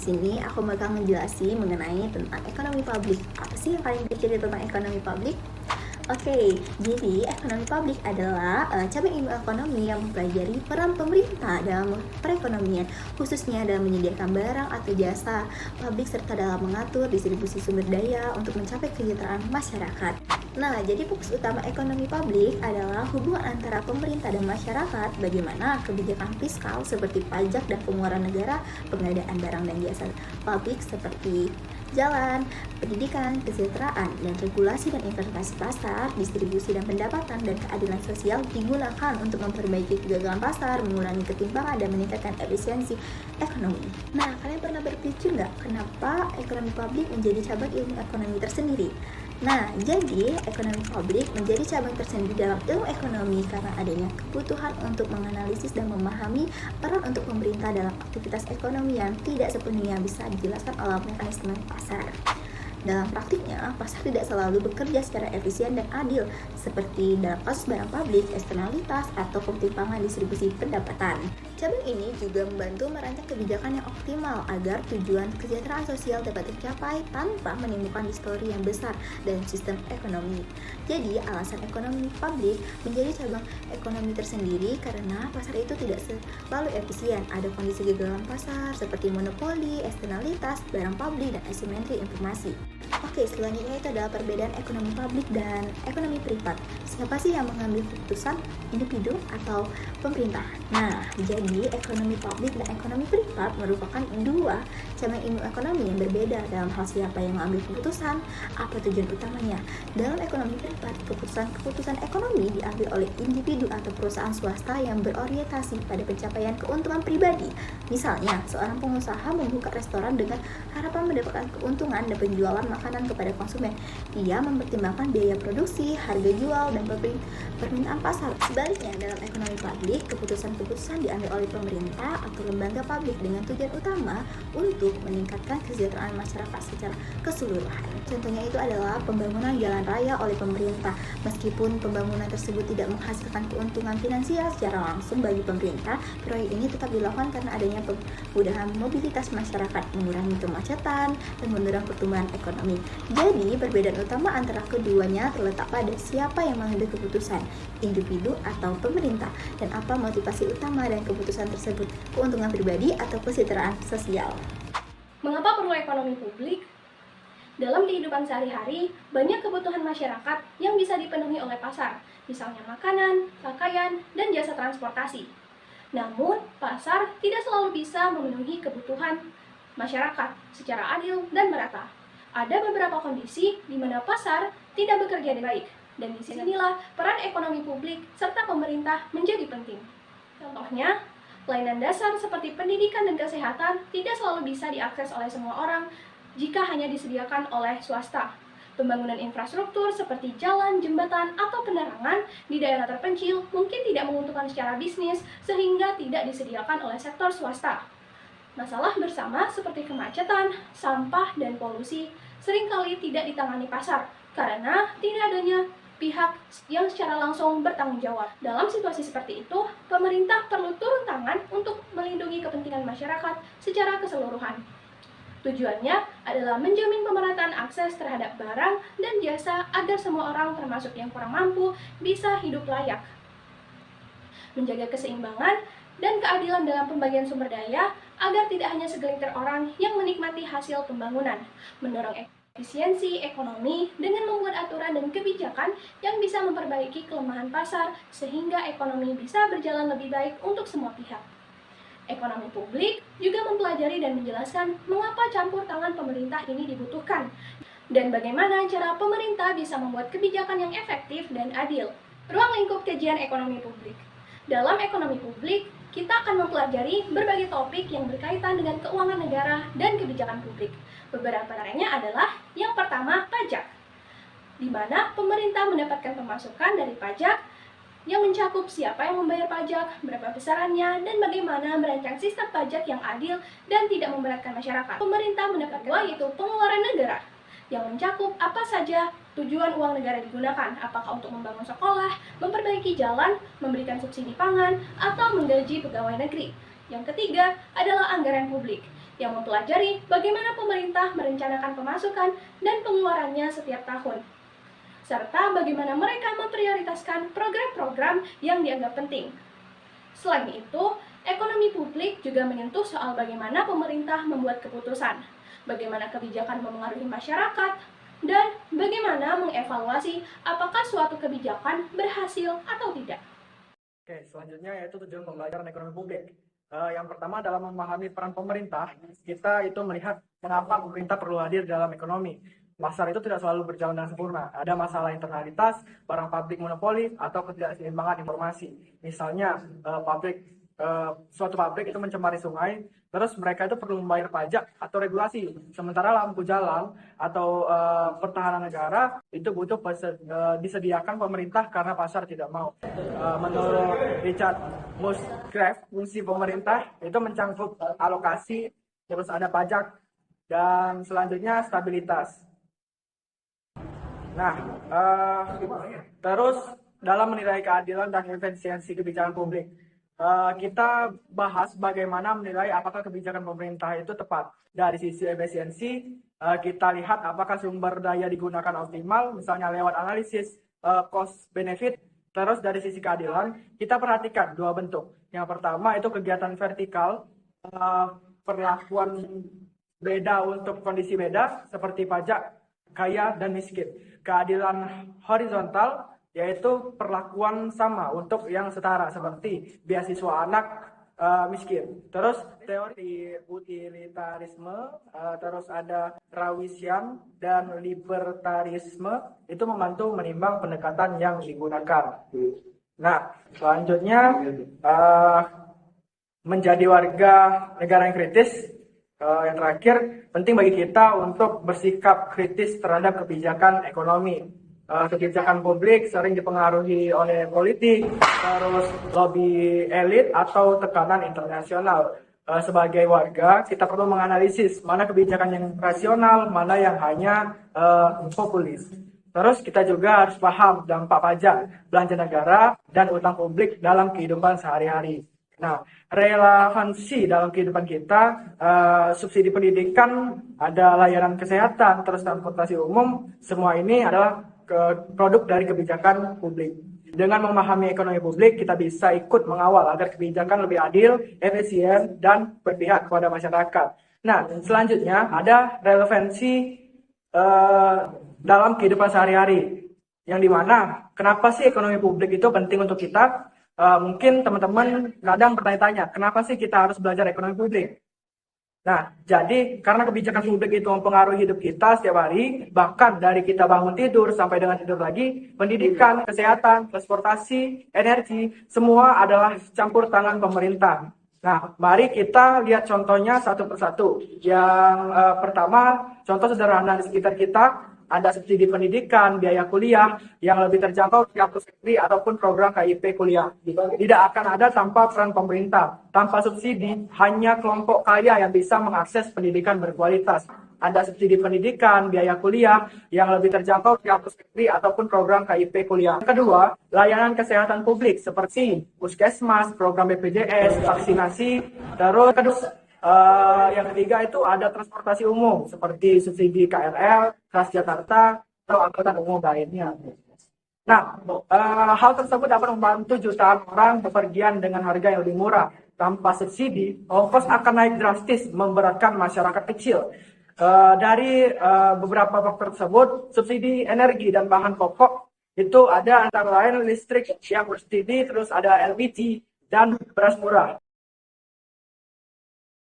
sini aku bakal ngejelasin mengenai tentang ekonomi publik. Apa sih yang paling dipelajari tentang ekonomi publik? Oke, jadi ekonomi publik adalah cabang ilmu ekonomi yang mempelajari peran pemerintah dalam perekonomian, khususnya dalam menyediakan barang atau jasa publik serta dalam mengatur distribusi sumber daya untuk mencapai kesejahteraan masyarakat. Nah, jadi fokus utama ekonomi publik adalah hubungan antara pemerintah dan masyarakat, bagaimana kebijakan fiskal seperti pajak dan pengeluaran negara, pengadaan barang dan jasa publik seperti jalan, pendidikan, kesejahteraan, dan regulasi dan investasi pasar, distribusi dan pendapatan, dan keadilan sosial digunakan untuk memperbaiki kegagalan pasar, mengurangi ketimpangan, dan meningkatkan efisiensi ekonomi. Nah, kalian pernah berpikir nggak kenapa ekonomi publik menjadi cabang ilmu ekonomi tersendiri? Nah, jadi ekonomi publik menjadi cabang tersendiri dalam ilmu ekonomi karena adanya kebutuhan untuk menganalisis dan memahami peran untuk pemerintah dalam aktivitas ekonomi yang tidak sepenuhnya bisa dijelaskan oleh mekanisme pasar. Dalam praktiknya, pasar tidak selalu bekerja secara efisien dan adil, seperti dalam kasus barang publik, eksternalitas, atau ketimpangan distribusi pendapatan. Cabang ini juga membantu merancang kebijakan yang optimal agar tujuan kesejahteraan sosial dapat tercapai tanpa menimbulkan distorsi yang besar dalam sistem ekonomi. Jadi, alasan ekonomi publik menjadi cabang ekonomi tersendiri karena pasar itu tidak selalu efisien. Ada kondisi kegagalan pasar seperti monopoli, eksternalitas, barang publik, dan asimetri informasi. Oke, selanjutnya itu adalah perbedaan ekonomi publik dan ekonomi privat. Siapa sih yang mengambil keputusan? Individu atau pemerintah? Nah, jadi ekonomi publik dan ekonomi privat merupakan dua cabang ilmu ekonomi yang berbeda dalam hal siapa yang mengambil keputusan, apa tujuan utamanya. Dalam ekonomi privat, keputusan ekonomi diambil oleh individu atau perusahaan swasta yang berorientasi pada pencapaian keuntungan pribadi. Misalnya, seorang pengusaha membuka restoran dengan harapan mendapatkan keuntungan dan penjualan makanan kepada konsumen. Ia mempertimbangkan biaya produksi, harga jual, dan permintaan pasar. Sebaliknya, dalam ekonomi publik, keputusan-keputusan diambil oleh pemerintah atau lembaga publik dengan tujuan utama untuk meningkatkan kesejahteraan masyarakat secara keseluruhan. Contohnya itu adalah pembangunan jalan raya oleh pemerintah. Meskipun pembangunan tersebut tidak menghasilkan keuntungan finansial secara langsung bagi pemerintah, proyek ini tetap dilakukan karena adanya kemudahan mobilitas masyarakat, mengurangi kemacetan, dan mendorong pertumbuhan ekonomi. Jadi, perbedaan utama antara keduanya terletak pada siapa yang mengambil keputusan, individu atau pemerintah, dan apa motivasi utama dan keputusan tersebut, keuntungan pribadi atau kesejahteraan sosial. Mengapa perlu ekonomi publik? Dalam kehidupan sehari-hari, banyak kebutuhan masyarakat yang bisa dipenuhi oleh pasar, misalnya makanan, pakaian, dan jasa transportasi. Namun, pasar tidak selalu bisa memenuhi kebutuhan masyarakat secara adil dan merata. Ada beberapa kondisi di mana pasar tidak bekerja dengan baik, dan disinilah peran ekonomi publik serta pemerintah menjadi penting. Contohnya, pelayanan dasar seperti pendidikan dan kesehatan tidak selalu bisa diakses oleh semua orang jika hanya disediakan oleh swasta. Pembangunan infrastruktur seperti jalan, jembatan, atau penerangan di daerah terpencil mungkin tidak menguntungkan secara bisnis sehingga tidak disediakan oleh sektor swasta. Masalah bersama seperti kemacetan, sampah, dan polusi seringkali tidak ditangani pasar karena tidak adanya pihak yang secara langsung bertanggung jawab. Dalam situasi seperti itu, pemerintah perlu turun tangan untuk melindungi kepentingan masyarakat secara keseluruhan. Tujuannya adalah menjamin pemerataan akses terhadap barang dan jasa agar semua orang termasuk yang kurang mampu bisa hidup layak. Menjaga keseimbangan dan keadilan dalam pembagian sumber daya agar tidak hanya segelintir orang yang menikmati hasil pembangunan. Mendorong efisiensi ekonomi dengan membuat aturan dan kebijakan yang bisa memperbaiki kelemahan pasar sehingga ekonomi bisa berjalan lebih baik untuk semua pihak. Ekonomi publik juga mempelajari dan menjelaskan mengapa campur tangan pemerintah ini dibutuhkan dan bagaimana cara pemerintah bisa membuat kebijakan yang efektif dan adil. Ruang lingkup kajian ekonomi publik. Dalam ekonomi publik, kita akan mempelajari berbagai topik yang berkaitan dengan keuangan negara dan kebijakan publik. Beberapa caranya adalah yang pertama, pajak, di mana pemerintah mendapatkan pemasukan dari pajak yang mencakup siapa yang membayar pajak, berapa besarannya, dan bagaimana merancang sistem pajak yang adil dan tidak memberatkan masyarakat. Pemerintah mendapatkan kedua yaitu pengeluaran negara, yang mencakup apa saja tujuan uang negara digunakan, apakah untuk membangun sekolah, memperbaiki jalan, memberikan subsidi pangan, atau menggaji pegawai negeri. Yang ketiga adalah anggaran publik, yang mempelajari bagaimana pemerintah merencanakan pemasukan dan pengeluarannya setiap tahun, serta bagaimana mereka memprioritaskan program-program yang dianggap penting. Selain itu, ekonomi publik juga menyentuh soal bagaimana pemerintah membuat keputusan, bagaimana kebijakan memengaruhi masyarakat, dan bagaimana mengevaluasi apakah suatu kebijakan berhasil atau tidak. Oke, selanjutnya yaitu tujuan pembelajaran ekonomi publik. Yang pertama dalam memahami peran pemerintah, kita itu melihat mengapa pemerintah perlu hadir dalam ekonomi. Pasar itu tidak selalu berjalan dengan sempurna. Ada masalah internalitas, barang pabrik monopoli, atau ketidakseimbangan informasi. Misalnya, suatu pabrik itu mencemari sungai, terus mereka itu perlu membayar pajak atau regulasi. Sementara lampu jalan atau pertahanan negara itu butuh disediakan pemerintah karena pasar tidak mau. Menurut Richard Musgrave, fungsi pemerintah itu mencangkup alokasi, terus ada pajak, dan selanjutnya stabilitas. Nah, terus dalam menilai keadilan dan efisiensi kebijakan publik, kita bahas bagaimana menilai apakah kebijakan pemerintah itu tepat. Dari sisi efisiensi, kita lihat apakah sumber daya digunakan optimal, misalnya lewat analisis cost benefit. Terus dari sisi keadilan, kita perhatikan dua bentuk. Yang pertama itu kegiatan vertikal, perlakuan beda untuk kondisi beda, seperti pajak, kaya, dan miskin. Keadilan horizontal yaitu perlakuan sama untuk yang setara, seperti beasiswa anak miskin. Terus teori utilitarisme, terus ada Rawisian dan libertarisme, itu membantu menimbang pendekatan yang digunakan. Nah, selanjutnya menjadi warga negara yang kritis. Yang terakhir, penting bagi kita untuk bersikap kritis terhadap kebijakan ekonomi. Kebijakan publik sering dipengaruhi oleh politik, terus lobby elit atau tekanan internasional. Sebagai warga, kita perlu menganalisis mana kebijakan yang rasional, mana yang hanya populis. Terus kita juga harus paham dampak pajak, belanja negara, dan utang publik dalam kehidupan sehari-hari. Nah, relevansi dalam kehidupan kita, subsidi pendidikan, ada layanan kesehatan, terus transportasi umum, semua ini adalah produk dari kebijakan publik. Dengan memahami ekonomi publik, kita bisa ikut mengawal agar kebijakan lebih adil, efisien, dan berpihak kepada masyarakat. Nah, selanjutnya ada relevansi dalam kehidupan sehari-hari. Yang dimana, kenapa sih ekonomi publik itu penting untuk kita? Mungkin teman-teman kadang bertanya-tanya, kenapa sih kita harus belajar ekonomi publik? Nah, jadi karena kebijakan publik itu mempengaruhi hidup kita setiap hari, bahkan dari kita bangun tidur sampai dengan tidur lagi, pendidikan, kesehatan, transportasi, energi, semua adalah campur tangan pemerintah. Nah, mari kita lihat contohnya satu persatu. Yang pertama, contoh sederhana di sekitar kita, ada subsidi pendidikan, biaya kuliah yang lebih terjangkau di kampus negeri ataupun program KIP kuliah. Tidak akan ada tanpa peran pemerintah. Tanpa subsidi, hanya kelompok kaya yang bisa mengakses pendidikan berkualitas. Ada subsidi pendidikan, biaya kuliah yang lebih terjangkau di kampus negeri ataupun program KIP kuliah. Yang kedua, layanan kesehatan publik seperti puskesmas, program BPJS, vaksinasi, terus yang ketiga itu ada transportasi umum seperti subsidi KRL, Transjakarta, atau angkutan umum lainnya. Nah, hal tersebut dapat membantu jutaan orang bepergian dengan harga yang lebih murah. Tanpa subsidi, ongkos akan naik drastis, memberatkan masyarakat kecil. Dari beberapa faktor tersebut, subsidi energi dan bahan pokok itu ada antara lain listrik yang bersubsidi, terus ada LPG dan beras murah.